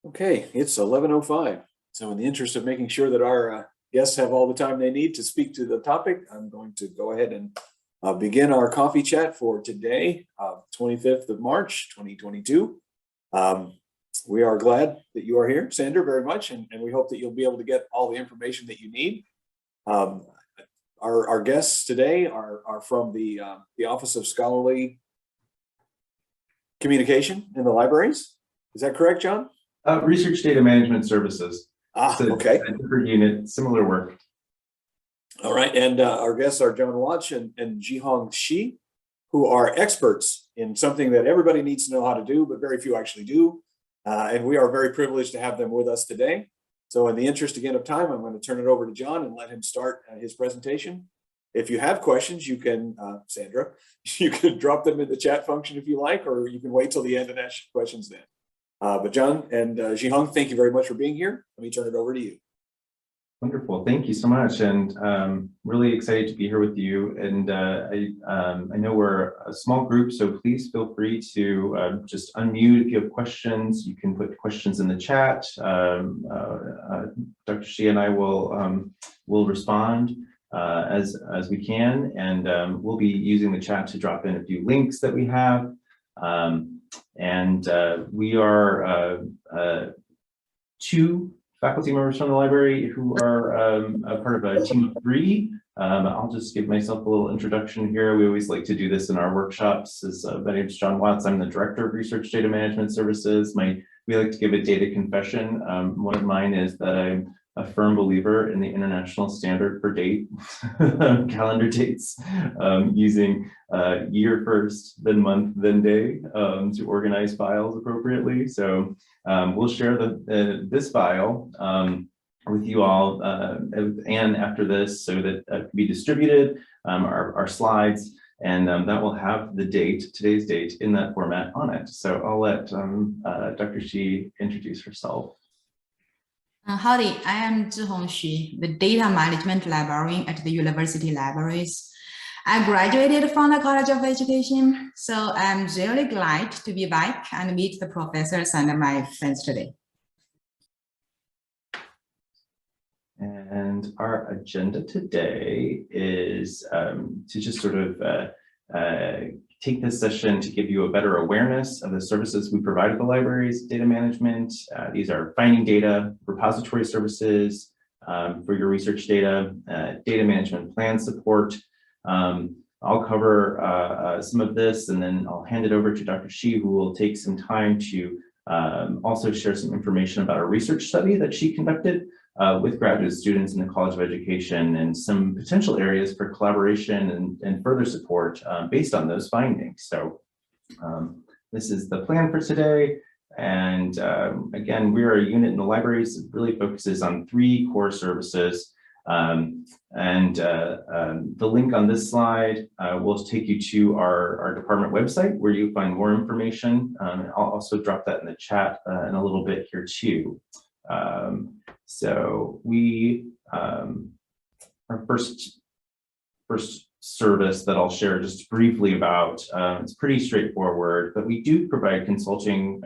Okay, it's 11:05. So in the interest of making sure that our guests have all the time they need to speak to the topic, I'm going to go ahead and begin our coffee chat for today, 25th of March, 2022. We are glad that you are here, Sandra, very much, and we hope that you'll be able to get all the information that you need. Our guests today are from the Office of Scholarly Communication in the libraries. Is that correct, John? Research Data Management Services. Okay. A different unit, similar work. All right, and our guests are John Watch and Zhihong Shi, who are experts in something that everybody needs to know how to do, but very few actually do. And we are very privileged to have them with us today. So in the interest again of time, I'm going to turn it over to John and let him start his presentation. If you have questions, you can, Sandra, you can drop them in the chat function if you like, or you can wait till the end and ask questions then. But John and Zhihong, thank you very much for being here. Let me turn it over to you. Wonderful, thank you so much, and really excited to be here with you. And I know we're a small group, so please feel free to just unmute if you have questions. You can put questions in the chat. Dr. Shi and I will respond as we can, and we'll be using the chat to drop in a few links that we have. We are two faculty members from the library who are a part of a team of 3. I'll just give myself a little introduction here. We always like to do this in our workshops. My name is John Watts. I'm the Director of Research Data Management Services. We like to give a data confession. One of mine is that I'm a firm believer in the international standard for date, calendar dates, using year first, then month, then day to organize files appropriately. So we'll share this file with you all and after this, so that it can be distributed, our slides, and that will have the date, today's date, in that format on it. So I'll let Dr. Shi introduce herself. Howdy, I am Zhihong Xu, the Data Management Librarian at the University Libraries. I graduated from the College of Education, so I'm really glad to be back and meet the professors and my friends today. And our agenda today is to just sort of take this session to give you a better awareness of the services we provide at the libraries, data management. These are finding data, repository services for your research data, data management plan support. I'll cover some of this, and then I'll hand it over to Dr. Shi, who will take some time to also share some information about a research study that she conducted with graduate students in the College of Education, and some potential areas for collaboration and further support based on those findings. So this is the plan for today. And again, we are a unit in the libraries that really focuses on 3 core services. The link on this slide will take you to our department website, where you find more information. I'll also drop that in the chat in a little bit here too. So our first service that I'll share just briefly about, it's pretty straightforward, but we do provide consulting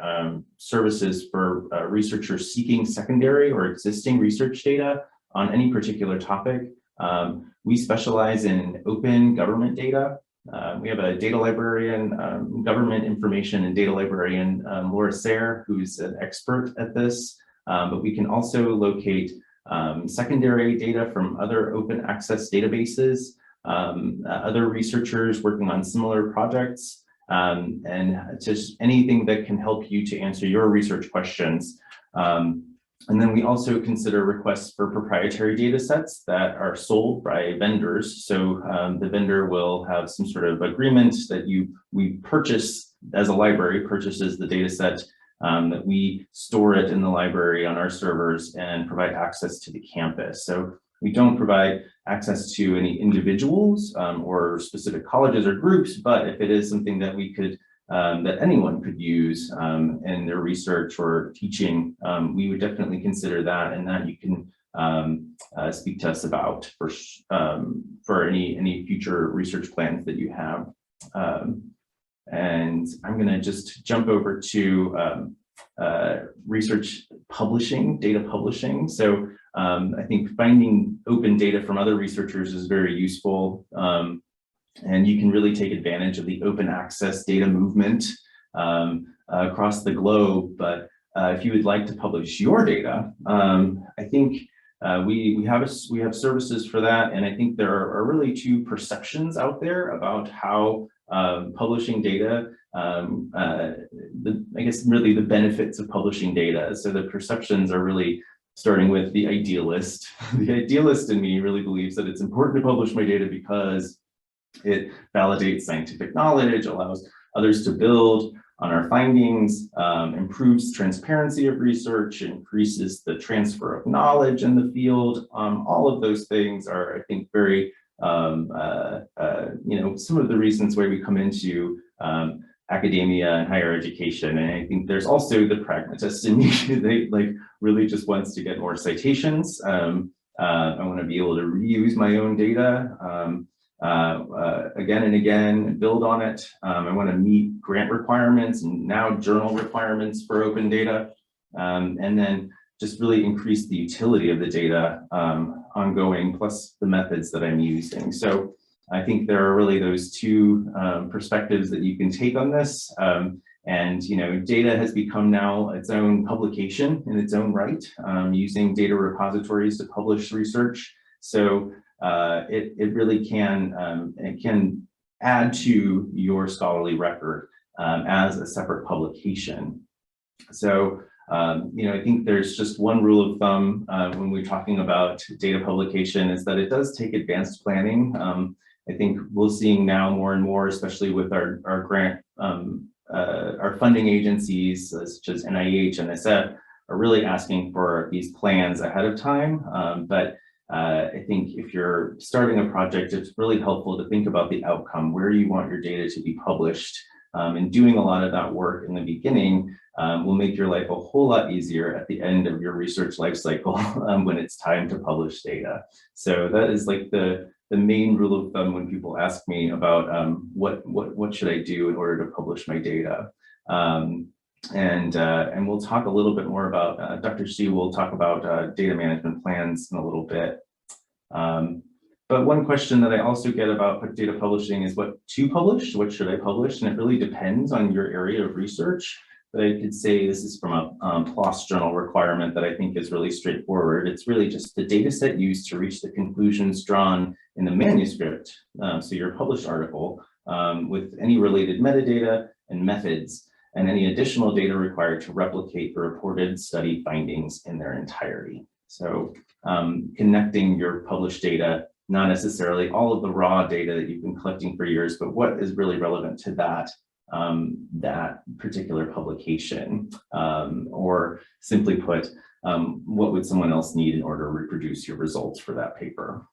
services for researchers seeking secondary or existing research data on any particular topic. We specialize in open government data. We have a data librarian, government information and data librarian, Laura Sayre, who's an expert at this. But we can also locate secondary data from other open access databases, other researchers working on similar projects, and just anything that can help you to answer your research questions. And then we also consider requests for proprietary data sets that are sold by vendors. So the vendor will have some sort of agreement that we purchase, as a library purchases the data set, that we store it in the library on our servers and provide access to the campus. So we don't provide access to any individuals or specific colleges or groups, but if it is something that we could, that anyone could use in their research or teaching, we would definitely consider that, and that you can speak to us about for any future research plans that you have. And I'm going to just jump over to research publishing, data publishing. So I think finding open data from other researchers is very useful. And you can really take advantage of the open access data movement across the globe. But if you would like to publish your data, I think we have services for that. And I think there are really two perceptions out there about how publishing data, I guess really the benefits of publishing data. So the perceptions are really starting with the idealist. The idealist in me really believes that it's important to publish my data because it validates scientific knowledge, allows others to build on our findings, improves transparency of research, increases the transfer of knowledge in the field. All of those things are, I think, very, some of the reasons why we come into academia and higher education. And I think there's also the pragmatist in me that really just wants to get more citations. I want to be able to reuse my own data again and again, and build on it. I want to meet grant requirements and now journal requirements for open data, and then just really increase the utility of the data ongoing, plus the methods that I'm using. So I think there are really those two perspectives that you can take on this. And data has become now its own publication in its own right, using data repositories to publish research. So it really can add to your scholarly record as a separate publication. So I think there's just one rule of thumb when we're talking about data publication is that it does take advanced planning. I think we're seeing now more and more, especially with our grant, our funding agencies such as NIH and NSF are really asking for these plans ahead of time. But I think if you're starting a project, it's really helpful to think about the outcome, where you want your data to be published. And doing a lot of that work in the beginning will make your life a whole lot easier at the end of your research life cycle when it's time to publish data. So that is like the main rule of thumb when people ask me about what should I do in order to publish my data. And we'll talk a little bit more about, Dr. Xi will talk about data management plans in a little bit. But one question that I also get about data publishing is what to publish, what should I publish? And it really depends on your area of research. But I could say this is from a PLOS journal requirement that I think is really straightforward. It's really just the data set used to reach the conclusions drawn in the manuscript, so your published article, with any related metadata and methods, and any additional data required to replicate the reported study findings in their entirety. So connecting your published data, not necessarily all of the raw data that you've been collecting for years, but what is really relevant to that particular publication, or simply put, what would someone else need in order to reproduce your results for that paper?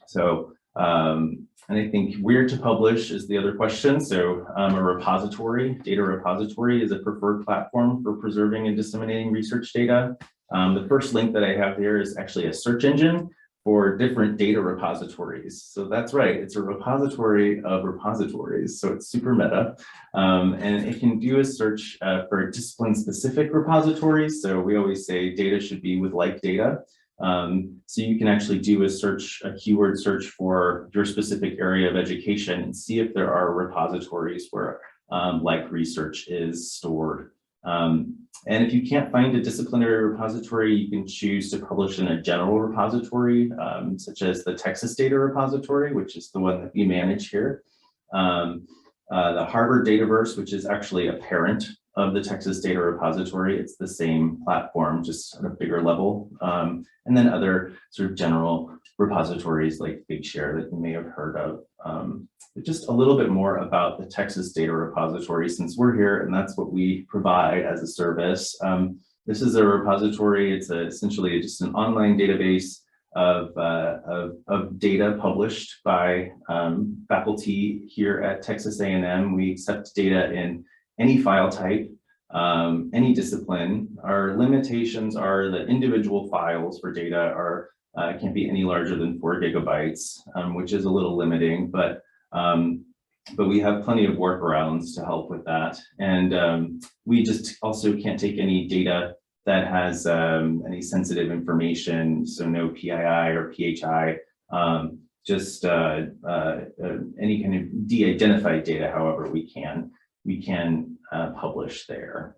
So, and I think where to publish is the other question. So a repository, data repository is a preferred platform for preserving and disseminating research data. The first link that I have here is actually a search engine for different data repositories. So that's right, it's a repository of repositories. So it's super meta. And it can do a search for discipline-specific repositories. So we always say data should be with like data. So you can actually do a keyword search for your specific area of education and see if there are repositories where like research is stored. And if you can't find a disciplinary repository, you can choose to publish in a general repository, such as the Texas Data Repository, which is the one that we manage here. The Harvard Dataverse, which is actually a parent of the Texas Data Repository. It's the same platform, just at a bigger level. And then other sort of general repositories like Figshare that you may have heard of. But just a little bit more about the Texas Data Repository, since we're here and that's what we provide as a service. This is a repository. It's essentially just an online database of data published by faculty here at Texas A&M. We accept data in any file type, any discipline. Our limitations are that individual files for data are can't be any larger than 4 gigabytes, which is a little limiting, but but we have plenty of workarounds to help with that. And we just also can't take any data that has any sensitive information, so no PII or PHI, just any kind of de-identified data, however we can publish there.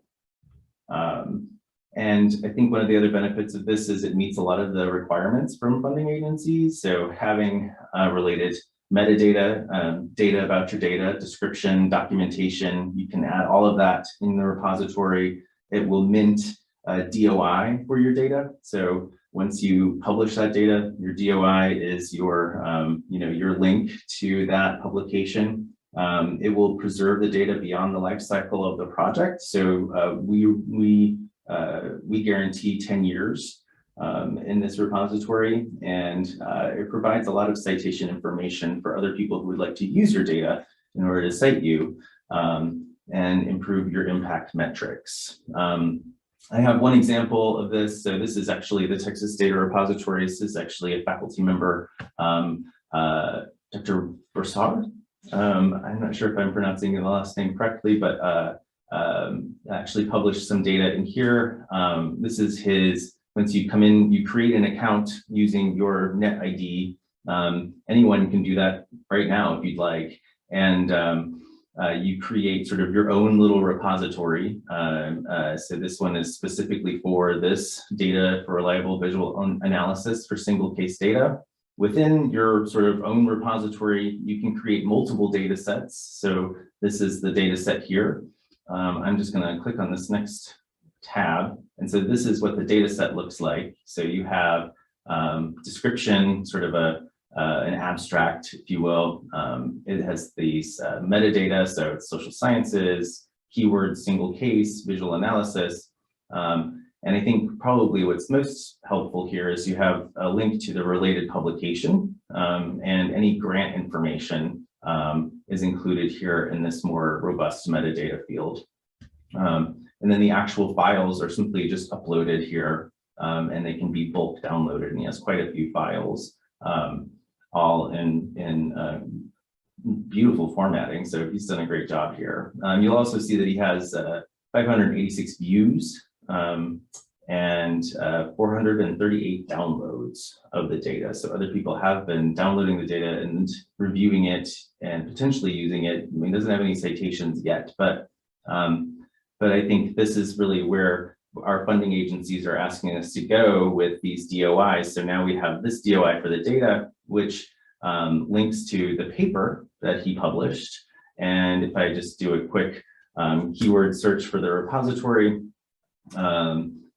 And I think one of the other benefits of this is it meets a lot of the requirements from funding agencies. So having related metadata, data about your data, description, documentation, you can add all of that in the repository. It will mint DOI for your data. So once you publish that data, your DOI is your, your link to that publication. It will preserve the data beyond the life cycle of the project. So we guarantee 10 years in this repository, and it provides a lot of citation information for other people who would like to use your data in order to cite you and improve your impact metrics. I have one example of this. So this is actually the Texas Data Repository. This is actually a faculty member, Dr. Broussard. I'm not sure if I'm pronouncing the last name correctly, but actually published some data in here. This is his, once you come in, you create an account using your net ID. Anyone can do that right now if you'd like. And you create sort of your own little repository. So this one is specifically for this data for reliable visual analysis for single case data. Within your sort of own repository, you can create multiple data sets. So this is the data set here. I'm just going to click on this next tab. And so this is what the data set looks like. So you have description, sort of an abstract, if you will. It has these metadata, so it's social sciences, keywords, single case, visual analysis. And I think probably what's most helpful here is you have a link to the related publication, and any grant information is included here in this more robust metadata field. And then the actual files are simply just uploaded here, and they can be bulk downloaded, and he has quite a few files, all in beautiful formatting. So he's done a great job here. You'll also see that he has 586 views and 438 downloads of the data. So other people have been downloading the data and reviewing it and potentially using it. I mean, it doesn't have any citations yet, but I think this is really where our funding agencies are asking us to go with these DOIs. So now we have this DOI for the data, which links to the paper that he published. And if I just do a quick keyword search for the repository,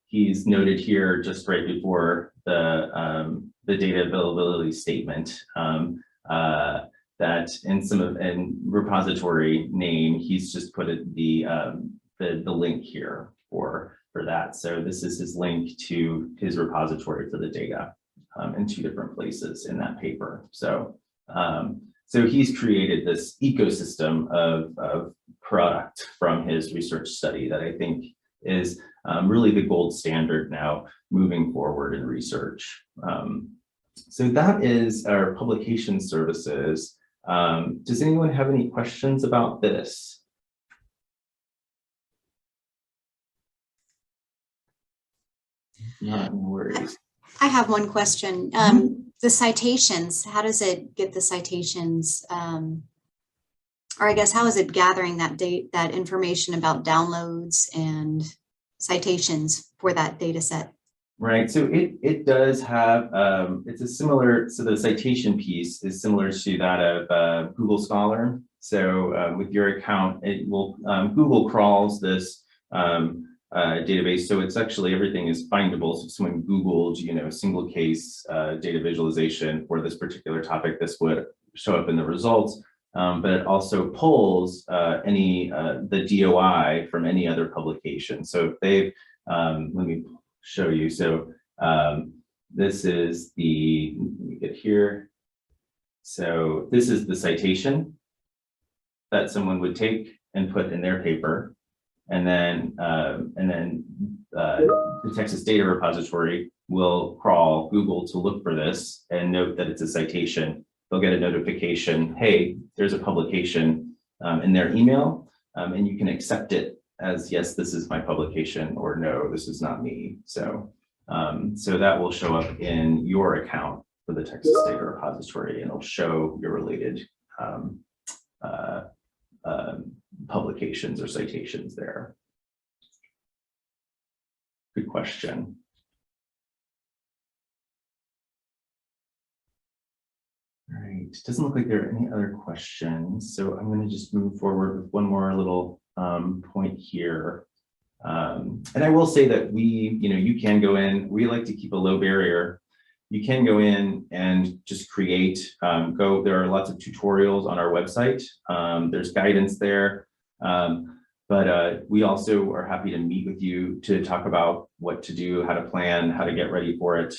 he's noted here just right before the data availability statement that in repository name, he's just put it the link here for that. So this is his link to his repository for the data in 2 different places in that paper. So so he's created this ecosystem of product from his research study that I think is really the gold standard now moving forward in research. So that is our publication services. Does anyone have any questions about this? No worries. I have one question. The citations, how does it get the citations? Or I guess, how is it gathering that information about downloads and citations for that data set? Right, so it does have, it's a similar, so the citation piece is similar to that of Google Scholar. So with your account, it will, Google crawls this database. So it's actually, everything is findable. So if someone Googled, single case data visualization for this particular topic, this would show up in the results. But it also pulls the DOI from any other publication. So if they've, let me show you. So this is let me get here. So this is the citation that someone would take and put in their paper. And then the Texas Data Repository will crawl Google to look for this and note that it's a citation they'll get a notification, hey, there's a publication in their email, and you can accept it as, yes, this is my publication, or no, this is not me. So, so that will show up in your account for the Texas Data Repository, and it'll show your related publications or citations there. Good question. All right, doesn't look like there are any other questions, so I'm going to just move forward with one more little point here. And I will say that you can go in, we like to keep a low barrier. You can go in and just create, there are lots of tutorials on our website. There's guidance there, but we also are happy to meet with you to talk about what to do, how to plan, how to get ready for it.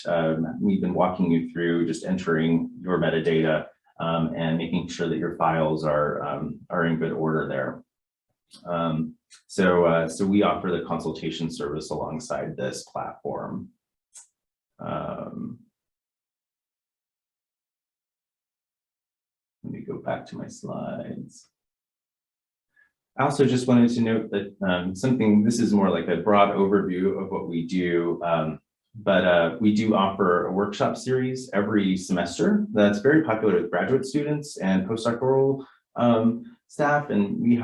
We've been walking you through just entering your metadata and making sure that your files are in good order there. So we offer the consultation service alongside this platform. Let me go back to my slides. I also just wanted to note that this is more like a broad overview of what we do, but we do offer a workshop series every semester that's very popular with graduate students and postdoctoral staff, and we've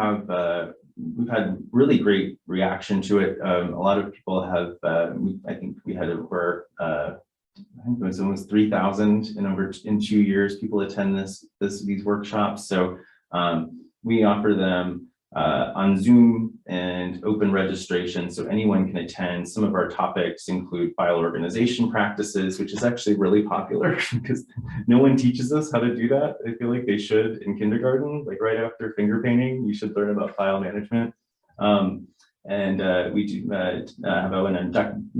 had really great reaction to it. A lot of people have, I think we had over, I think it was almost 3,000 in 2 years people attend these workshops. So we offer them on Zoom and open registration, so anyone can attend. Some of our topics include file organization practices, which is actually really popular because no one teaches us how to do that. I feel like they should in kindergarten, like right after finger painting, you should learn about file management. And we do have O&M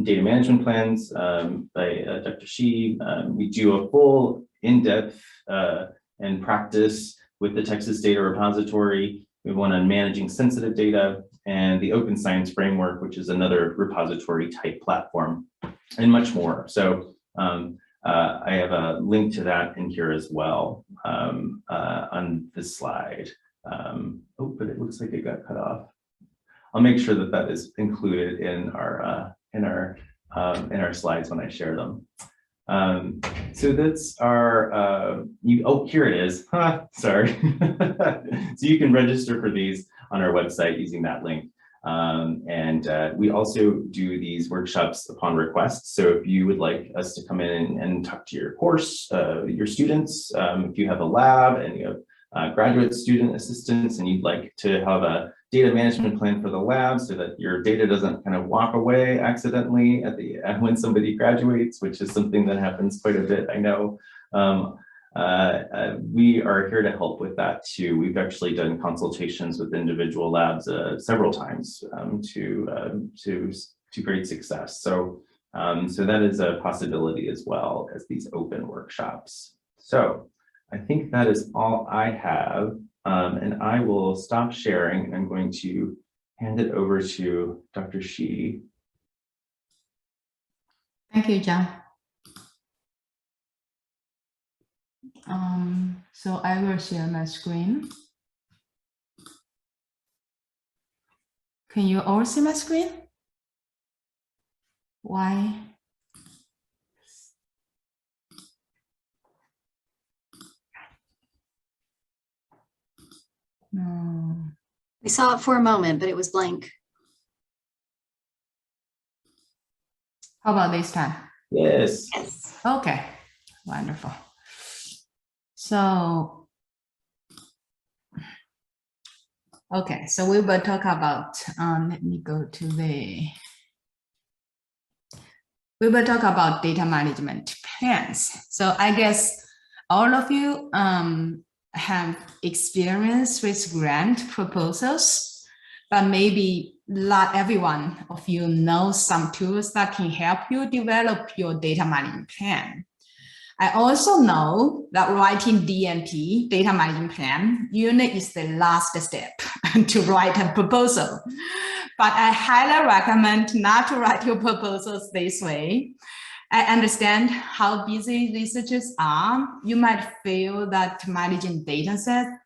data management plans by Dr. Shi. We do a full in-depth and practice with the Texas Data Repository. We have one on managing sensitive data, and the Open Science Framework, which is another repository type platform, and much more. So I have a link to that in here as well on this slide. Oh, but it looks like it got cut off. I'll make sure that that is included in our slides when I share them. So that's our, oh, here it is. Sorry. So you can register for these on our website using that link. And we also do these workshops upon request. So if you would like us to come in and talk to your course, your students, if you have a lab and you have graduate student assistants and you'd like to have a data management plan for the lab so that your data doesn't kind of walk away accidentally when somebody graduates, which is something that happens quite a bit, I know. We are here to help with that too. We've actually done consultations with individual labs several times to great success. So, so that is a possibility as well as these open workshops. So I think that is all I have. And I will stop sharing, and I'm going to hand it over to Dr. Shi. Thank you, John. So I will share my screen. Can you all see my screen? Why? No. We saw it for a moment, but it was blank. How about this time? Yes. Yes. Okay, wonderful. So, okay, so we will talk about, let me go to we will talk about data management plans. So I guess all of you have experience with grant proposals, but maybe not everyone of you knows some tools that can help you develop your data management plan. I also know that writing DMP, data management plan, unit is the last step to write a proposal. But I highly recommend not to write your proposals this way. I understand how busy researchers are. You might feel that managing data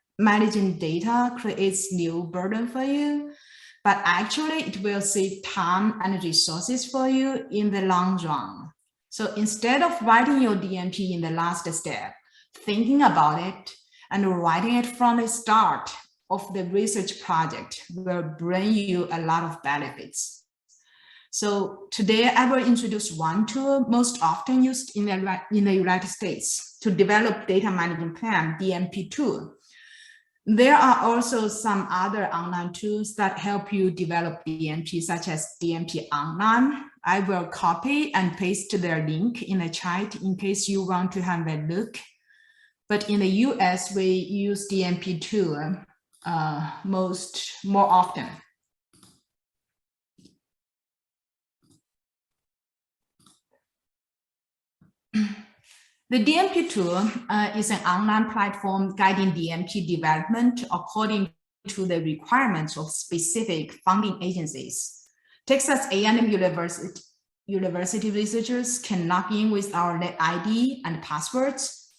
creates new burden for you, but actually it will save time and resources for you in the long run. So instead of writing your DMP in the last step, thinking about it and writing it from the start of the research project will bring you a lot of benefits. So today I will introduce one tool most often used in the United States to develop data management plan, DMP tool. There are also some other online tools that help you develop DMP, such as DMP Online. I will copy and paste their link in the chat in case you want to have a look. But in the US, we use DMP tool more often. The DMP tool is an online platform guiding DMP development according to the requirements of specific funding agencies. Texas A&M University researchers can log in with our net ID and passwords,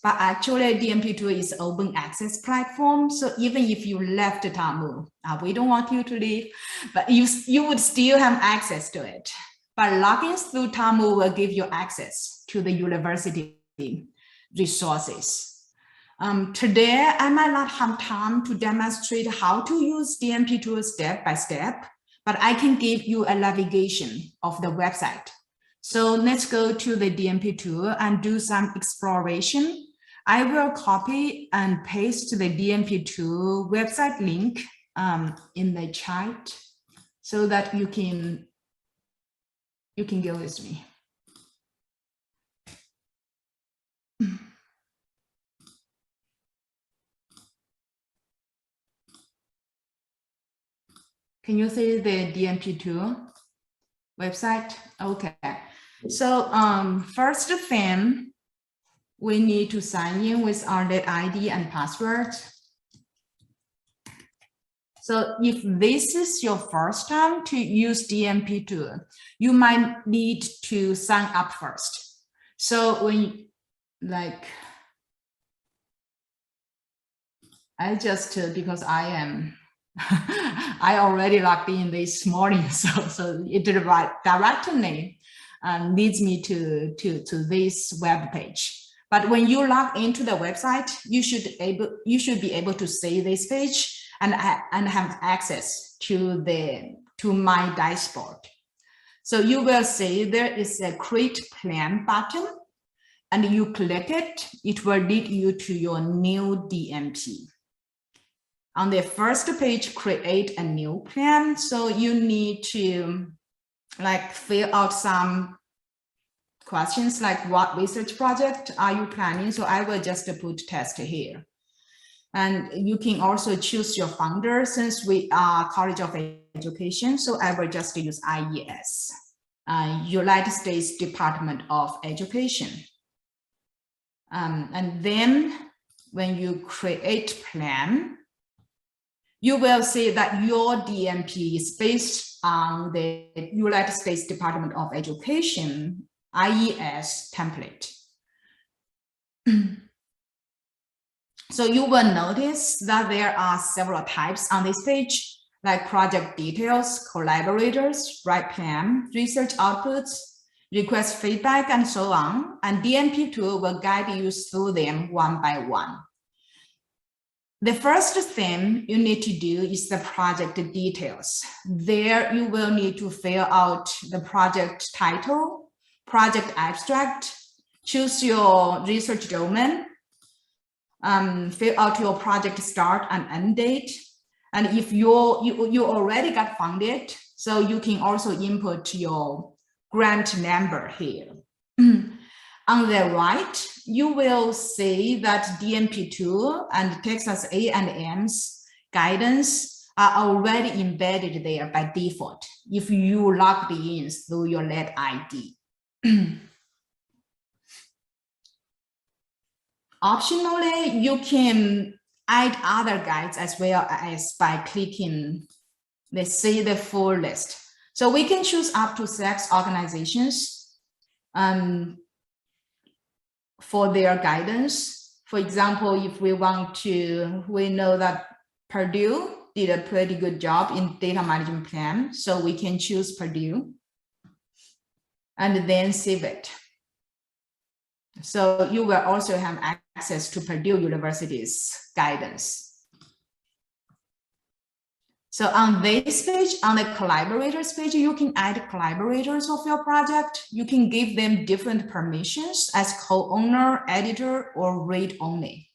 but actually DMP tool is an open access platform. So even if you left TAMU, we don't want you to leave, but you would still have access to it. But login through TAMU will give you access to the university resources. Today, I might not have time to demonstrate how to use DMP tool step by step, but I can give you a navigation of the website. So let's go to the DMP tool and do some exploration. I will copy and paste the DMP tool website link in the chat so that you can go with me. Can you see the DMP2 website? Okay. So first thing, we need to sign in with our net ID and password. So if this is your first time to use DMP2, you might need to sign up first. So when I just, because I already logged in this morning, so it directly leads me to this web page. But when you log into the website, you should be able to see this page and have access to my dashboard. So you will see there is a create plan button, and you click it, it will lead you to your new DMP. On the first page, create a new plan. So you need to fill out some questions like what research project are you planning? So I will just put test here. And you can also choose your funder since we are College of Education. So I will just use IES, United States Department of Education. And then when you create plan, you will see that your DMP is based on the United States Department of Education IES template. So you will notice that there are several types on this page, like project details, collaborators, write plan, research outputs, request feedback, and so on. And DMP tool will guide you through them one by one. The first thing you need to do is the project details. There you will need to fill out the project title, project abstract, choose your research domain, fill out your project start and end date. And if you already got funded, so you can also input your grant number here. On the right, you will see that DMP2 and Texas A&M's guidance are already embedded there by default if you logged in through your net ID. Optionally, you can add other guides as well as by clicking, let's see the full list. So we can choose up to 6 organizations. for their guidance. For example, if we know that Purdue did a pretty good job in data management plan, so we can choose Purdue and then save it. So you will also have access to Purdue University's guidance. So on this page, on the collaborators page, you can add collaborators of your project. You can give them different permissions as co-owner, editor, or read only.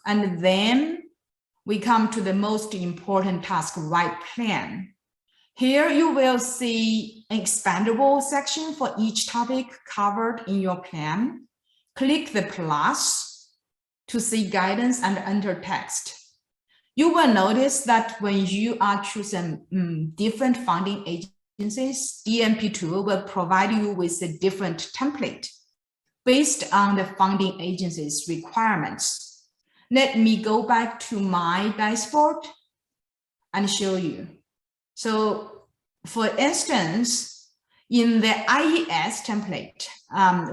And then we come to the most important task, write plan. Here you will see an expandable section for each topic covered in your plan. Click the plus to see guidance and enter text. You will notice that when you are choosing different funding agencies, DMP tool will provide you with a different template based on the funding agency's requirements. Let me go back to my dashboard and show you. So for instance, in the IES template,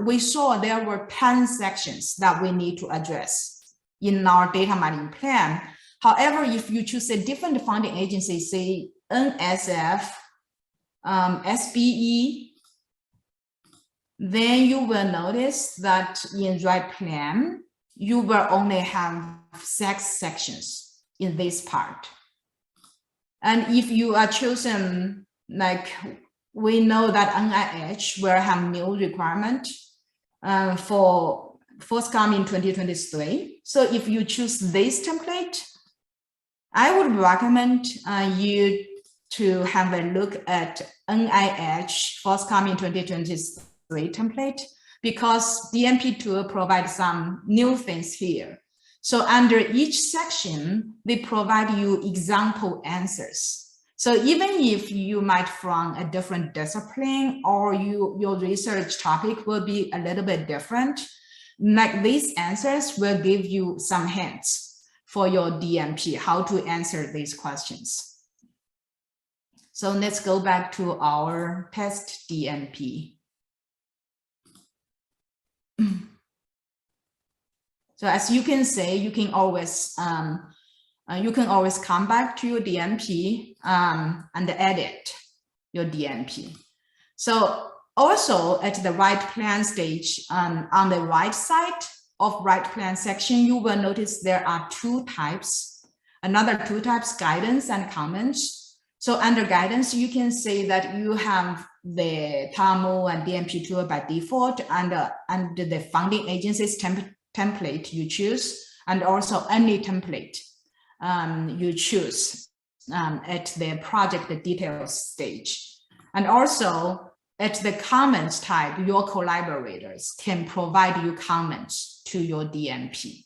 we saw there were 10 sections that we need to address in our data management plan. However, if you choose a different funding agency, say NSF, SBE, then you will notice that in write plan, you will only have 6 sections in this part. And if you are chosen, like we know that NIH will have new requirement for forthcoming 2023. So if you choose this template, I would recommend you to have a look at NIH forthcoming 2023 template, because DMP tool provides some new things here. So under each section, they provide you example answers. So even if you might from a different discipline or your research topic will be a little bit different, like these answers will give you some hints for your DMP, how to answer these questions. So let's go back to our test DMP. So as you can say, you can always come back to your DMP and edit your DMP. So also at the write plan stage, on the right side of write plan section, you will notice there are 2 types, another 2 types, guidance and comments. So under guidance, you can say that you have the TAMO and DMP tool by default, and the funding agency's template you choose, and also any template you choose at the project details stage. And also at the comments type, your collaborators can provide you comments to your DMP.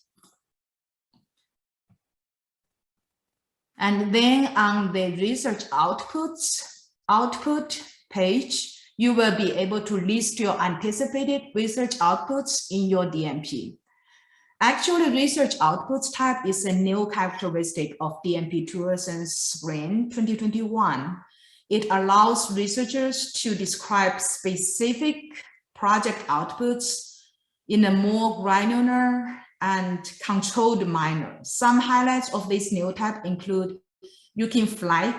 And then on the research output page, you will be able to list your anticipated research outputs in your DMP. Actually, research outputs type is a new characteristic of DMP tool since spring 2021. It allows researchers to describe specific project outputs in a more granular and controlled manner. Some highlights of this new type include you can flag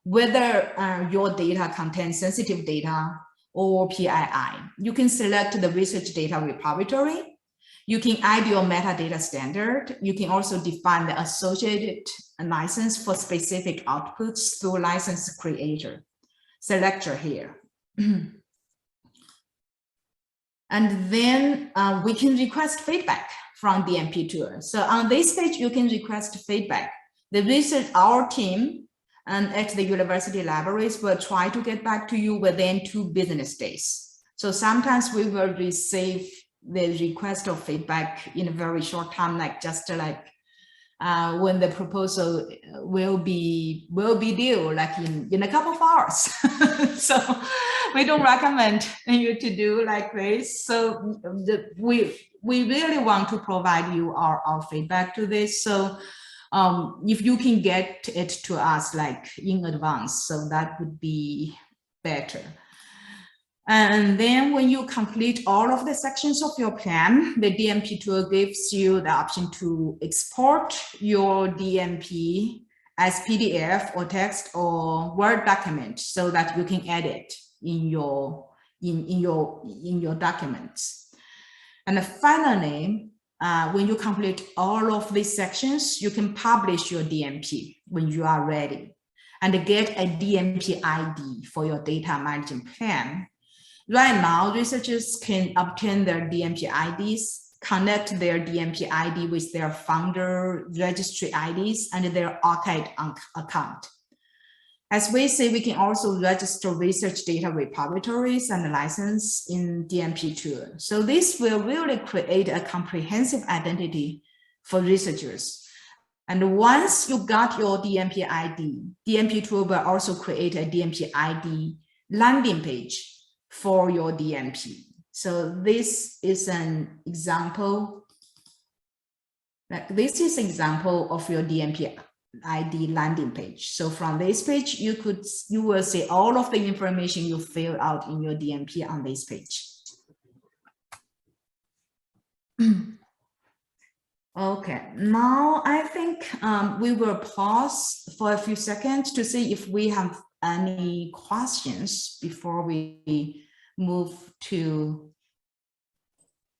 whether your data contains sensitive data or PII. You can select the research data repository. You can add your metadata standard. You can also define the associated license for specific outputs through license creator. Selector here. And then we can request feedback from DMP tool. So on this page, you can request feedback. The research, our team and at the university libraries will try to get back to you within 2 business days. So sometimes we will receive the request of feedback in a very short time, like just like when the proposal will be due, like in a couple of hours. So we don't recommend you to do like this. So we really want to provide you our feedback to this. So if you can get it to us like in advance, so that would be better. And then when you complete all of the sections of your plan, the DMP tool gives you the option to export your DMP as PDF or text or Word document so that you can edit in your documents. And finally, when you complete all of these sections, you can publish your DMP when you are ready and get a DMP ID for your data management plan. Right now, researchers can obtain their DMP IDs, connect their DMP ID with their founder registry IDs and their archive account. As we say, we can also register research data repositories and license in DMP tool. So this will really create a comprehensive identity for researchers. And once you got your DMP ID, DMP tool will also create a DMP ID landing page for your DMP. So this is an example. This is an example of your DMP ID landing page. So from this page, you will see all of the information you fill out in your DMP on this page. Okay, now I think we will pause for a few seconds to see if we have any questions before we move to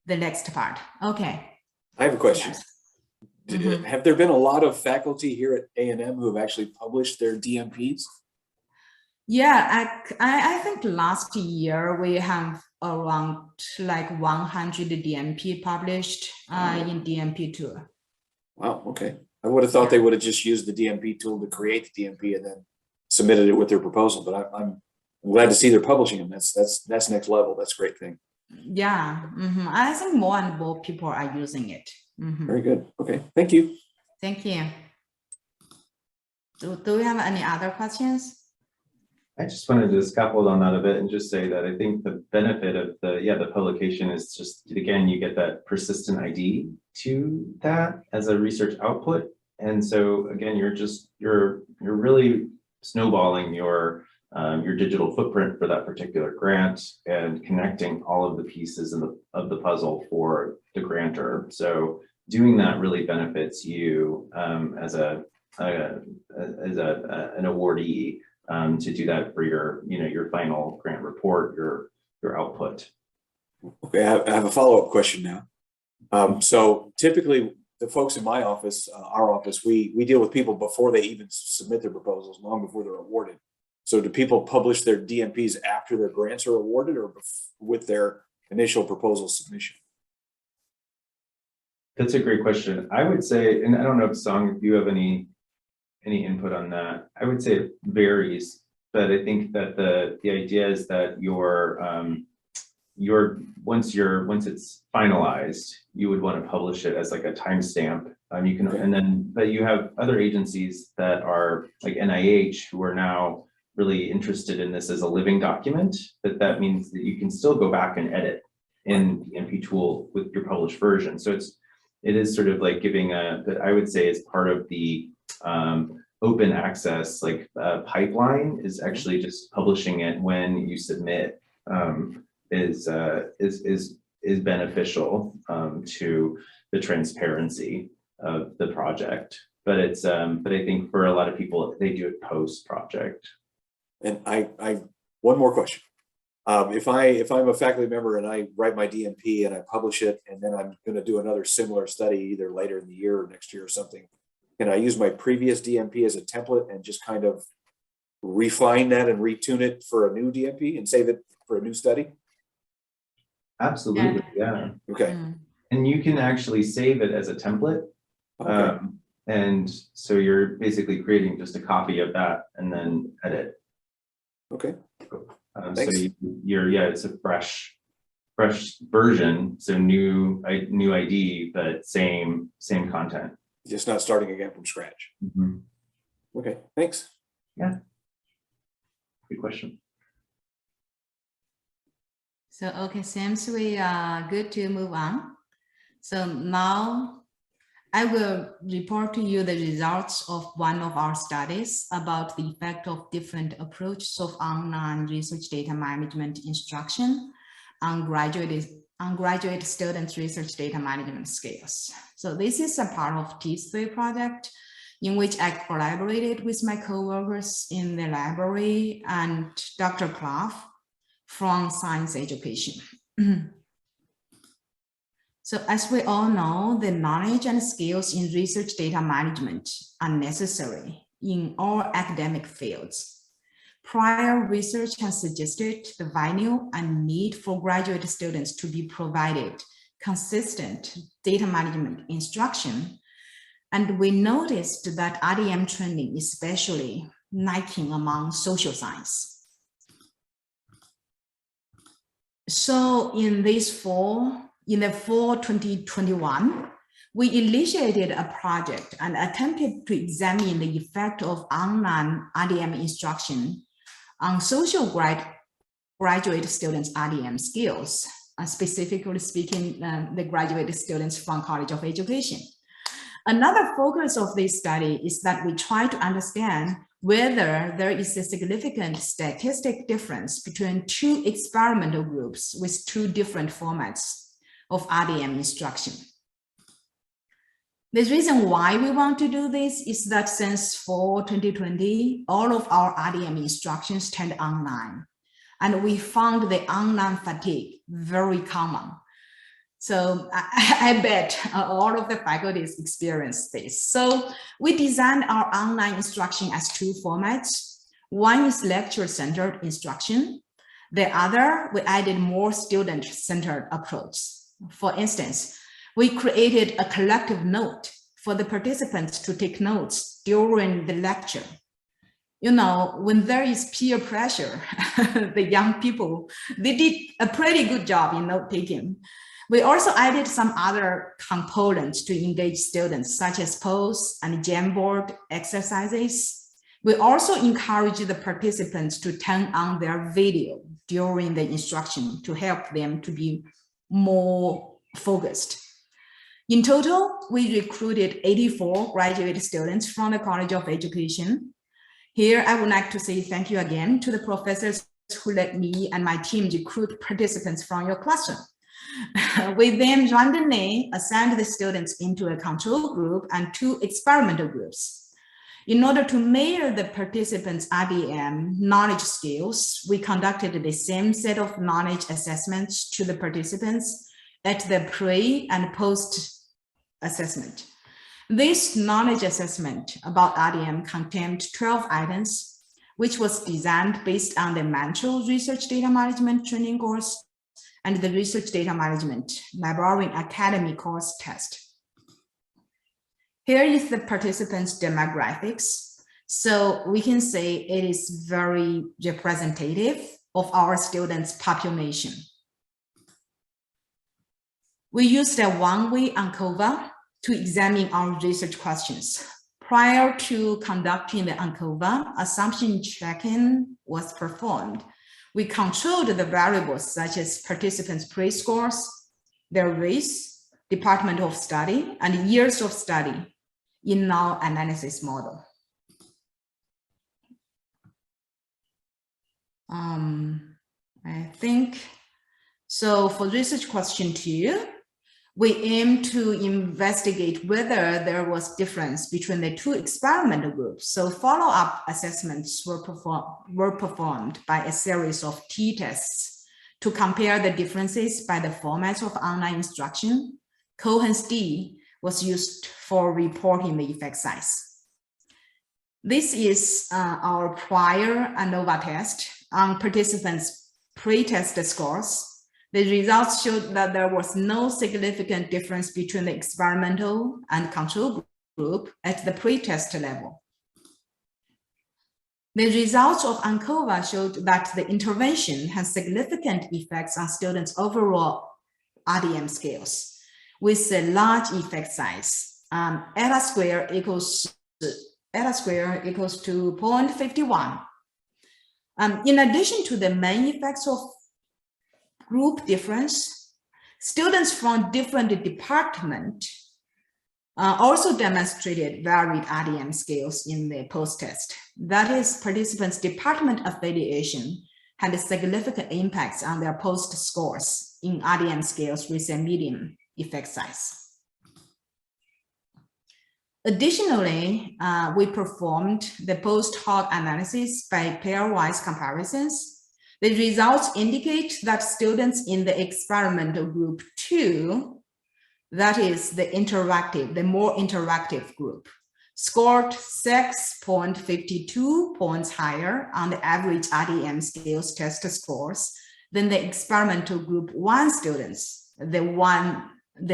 the next part. Okay. I have a question. Yes. Have there been a lot of faculty here at A&M who have actually published their DMPs? Yeah, I think last year we have around like 100 DMP published in DMP tool. Wow, okay. I would have thought they would have just used the DMP tool to create the DMP and then submitted it with their proposal, but I'm glad to see they're publishing them. That's next level. That's a great thing. Yeah, I think more and more people are using it. Very good. Okay, thank you. Thank you. Do we have any other questions? I just wanted to scaffold on that a bit and just say that I think the benefit of the publication is just, again, you get that persistent ID to that as a research output. And so again, you're really snowballing your digital footprint for that particular grant and connecting all of the pieces of the puzzle for the grantor. So doing that really benefits you as an awardee to do that for your final grant report, your output. Okay, I have a follow-up question now. So typically the folks in my office, our office, we deal with people before they even submit their proposals, long before they're awarded. So do people publish their DMPs after their grants are awarded or with their initial proposal submission? That's a great question. I would say, and I don't know if Song, if you have any input on that, I would say it varies, but I think that the idea is that once it's finalized, you would want to publish it as like a timestamp. You can, but you have other agencies that are like NIH who are now really interested in this as a living document, but that means that you can still go back and edit in the MP tool with your published version. So it is sort of like giving that I would say is part of the open access pipeline is actually just publishing it when you submit is beneficial to the transparency of the project. But I think for a lot of people they do it post project. And I one more question. If I'm a faculty member and I write my DMP and I publish it, and then I'm going to do another similar study either later in the year or next year or something, can I use my previous DMP as a template and just kind of refine that and retune it for a new DMP and save it for a new study? Absolutely, yeah. Okay. And you can actually save it as a template. Okay. And so you're basically creating just a copy of that and then edit. Okay. So it's a fresh version. So new ID, but same content. Just not starting again from scratch. Okay, thanks. Yeah. Good question. So, okay, seems we are good to move on. So now I will report to you the results of one of our studies about the effect of different approaches of online research data management instruction on graduate students' research data management skills. So this is a part of T3 project in which I collaborated with my coworkers in the library and Dr. Clough from Science Education. So as we all know, the knowledge and skills in research data management are necessary in all academic fields. Prior research has suggested the value and need for graduate students to be provided consistent data management instruction. And we noticed that RDM training is especially lacking among social science. So in the fall 2021, we initiated a project and attempted to examine the effect of online RDM instruction on social graduate students' RDM skills, specifically speaking, the graduate students from College of Education. Another focus of this study is that we try to understand whether there is a significant statistic difference between two experimental groups with two different formats of RDM instruction. The reason why we want to do this is that since fall 2020, all of our RDM instructions turned online, and we found the online fatigue very common. So I bet all of the faculties experience this. So we designed our online instruction as two formats. One is lecture-centered instruction. The other, we added more student-centered approach. For instance, we created a collective note for the participants to take notes during the lecture. You know, when there is peer pressure, the young people, they did a pretty good job in note taking. We also added some other components to engage students, such as polls and Jamboard exercises. We also encourage the participants to turn on their video during the instruction to help them to be more focused. In total, we recruited 84 graduate students from the College of Education. Here, I would like to say thank you again to the professors who let me and my team recruit participants from your classroom. We then randomly assigned the students into a control group and two experimental groups. In order to measure the participants' RDM knowledge skills, we conducted the same set of knowledge assessments to the participants at the pre and post assessment. This knowledge assessment about RDM contained 12 items, which was designed based on the Mantle Research Data Management training course and the Research Data Management Librarian Academy course test. Here is the participants' demographics. So we can say it is very representative of our students' population. We used a one-way ANCOVA to examine our research questions. Prior to conducting the ANCOVA, assumption checking was performed. We controlled the variables such as participants' pre-scores, their race, department of study, and years of study in our analysis model. I think, so for research question 2, we aim to investigate whether there was difference between the two experimental groups. So follow-up assessments were performed by a series of t-tests to compare the differences by the formats of online instruction. Cohen's D was used for reporting the effect size. This is our prior ANOVA test on participants' pre-test scores. The results showed that there was no significant difference between the experimental and control group at the pre-test level. The results of ANCOVA showed that the intervention has significant effects on students' overall RDM skills with a large effect size. Eta square equals to 0.51. In addition to the main effects of group difference, students from different departments also demonstrated varied RDM scales in the post-test. That is, participants' department affiliation had significant impacts on their post scores in RDM scales with a medium effect size. Additionally, we performed the post-hoc analysis by pairwise comparisons. The results indicate that students in the experimental group 2, that is the more interactive group, scored 6.52 points higher on the average RDM scales test scores than the experimental group 1 students, the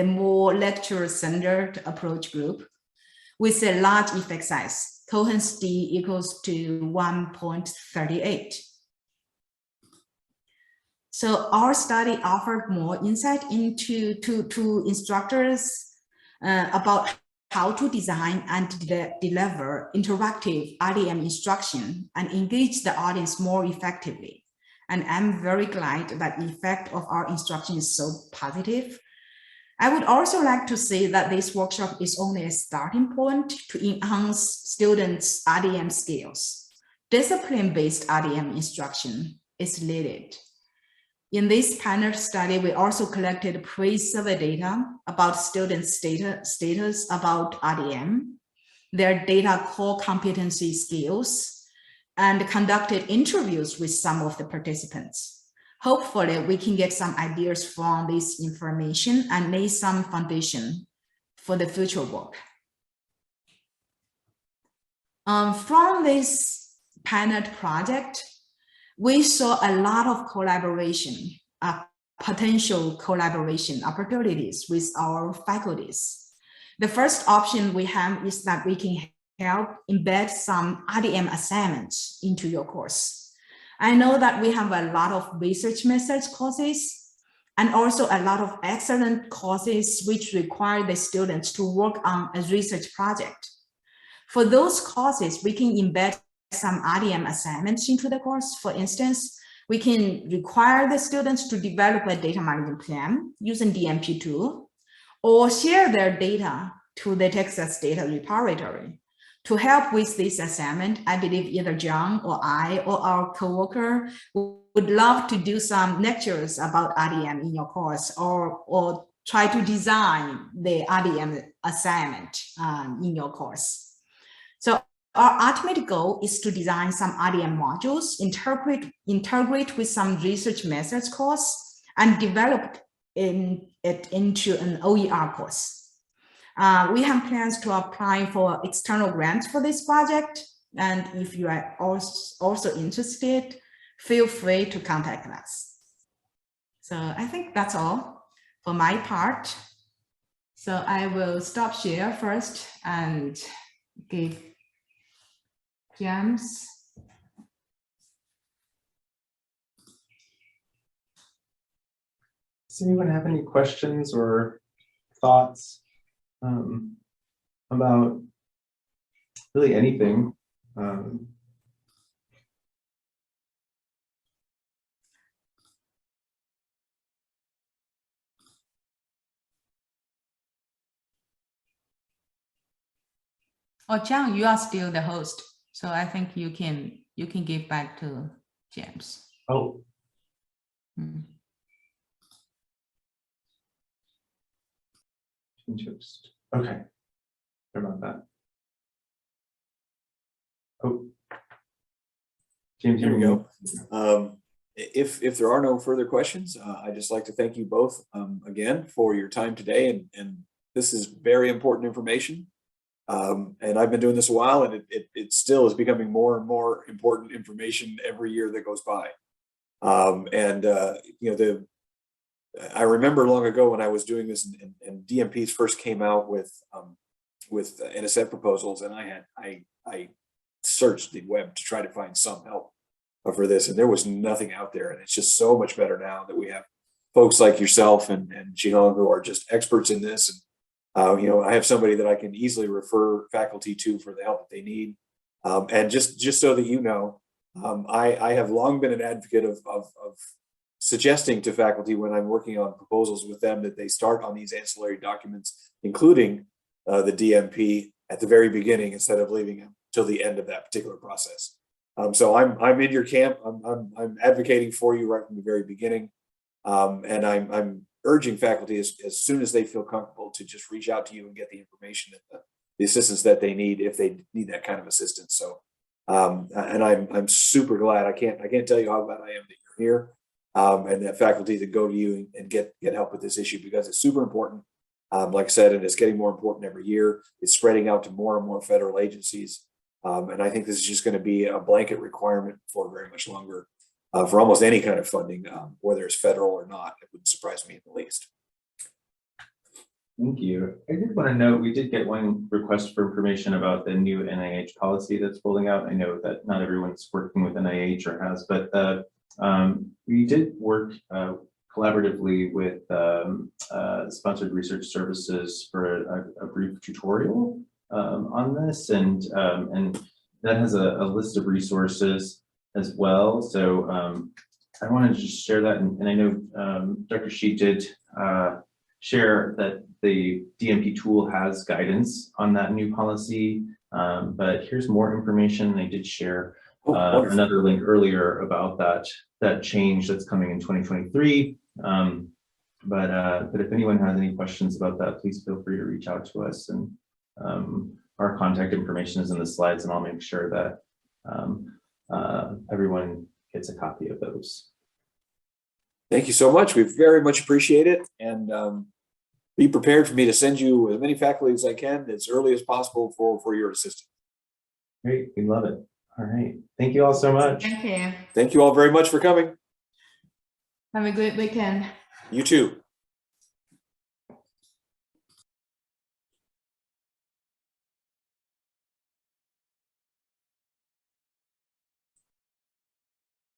more lecture-centered approach group, with a large effect size, Cohen's d equals to 1.38. So our study offered more insight into to instructors about how to design and deliver interactive RDM instruction and engage the audience more effectively. And I'm very glad that the effect of our instruction is so positive. I would also like to say that this workshop is only a starting point to enhance students' RDM skills. Discipline-based RDM instruction is needed. In this panel study, we also collected pre-survey data about students' status about RDM, their data core competency skills, and conducted interviews with some of the participants. Hopefully, we can get some ideas from this information and lay some foundation for the future work. From this panel project, we saw a lot of collaboration, potential collaboration opportunities with our faculties. The first option we have is that we can help embed some RDM assignments into your course. I know that we have a lot of research methods courses and also a lot of excellent courses which require the students to work on a research project. For those courses, we can embed some RDM assignments into the course. For instance, we can require the students to develop a data management plan using DMP tool or share their data to the Texas Data Repository. To help with this assignment, I believe either John or I or our coworker would love to do some lectures about RDM in your course or try to design the RDM assignment in your course. So our ultimate goal is to design some RDM modules, integrate with some research methods course, and develop it into an OER course. We have plans to apply for external grants for this project. And if you are also interested, feel free to contact us. So I think that's all for my part. So I will stop share first and give James. Does anyone have any questions or thoughts about really anything? Oh, John, you are still the host, so I think you can give back to James. Oh. Just okay. Sorry about that. Oh, James, here we go. If there are no further questions, I'd just like to thank you both again for your time today, and this is very important information. And I've been doing this a while, and it still is becoming more and more important information every year that goes by. You know, I remember long ago when I was doing this, and DMPs first came out with NSF proposals, and I searched the web to try to find some help for this, and there was nothing out there. And it's just so much better now that we have folks like yourself and Zhihong who are just experts in this. And you know, I have somebody that I can easily refer faculty to for the help that they need. And just so that you know, I have long been an advocate of suggesting to faculty when I'm working on proposals with them that they start on these ancillary documents, including the DMP at the very beginning instead of leaving them till the end of that particular process. So I'm in your camp. I'm advocating for you right from the very beginning, and I'm urging faculty as soon as they feel comfortable to just reach out to you and get the information and the assistance that they need if they need that kind of assistance. So, and I'm super glad. I can't tell you how glad I am that you're here, and that faculty to go to you and get help with this issue, because it's super important. Like I said, and it's getting more important every year. It's spreading out to more and more federal agencies. And I think this is just going to be a blanket requirement for very much longer for almost any kind of funding, whether it's federal or not. It wouldn't surprise me in the least. Thank you. I did want to note, we did get one request for information about the new NIH policy that's rolling out. I know that not everyone's working with NIH or has, but we did work collaboratively with Sponsored Research Services for a brief tutorial on this, and that has a list of resources as well. So I wanted to just share that, and I know Dr. Shi did share that the DMP tool has guidance on that new policy, but here's more information. I did share another link earlier about that change that's coming in 2023. But if anyone has any questions about that, please feel free to reach out to us, and our contact information is in the slides, and I'll make sure that everyone gets a copy of those. Thank you so much. We very much appreciate it, and be prepared for me to send you as many faculty as I can as early as possible for your assistance. Great, we love it. All right, thank you all so much. Thank you. Thank you all very much for coming. Have a good weekend. You too.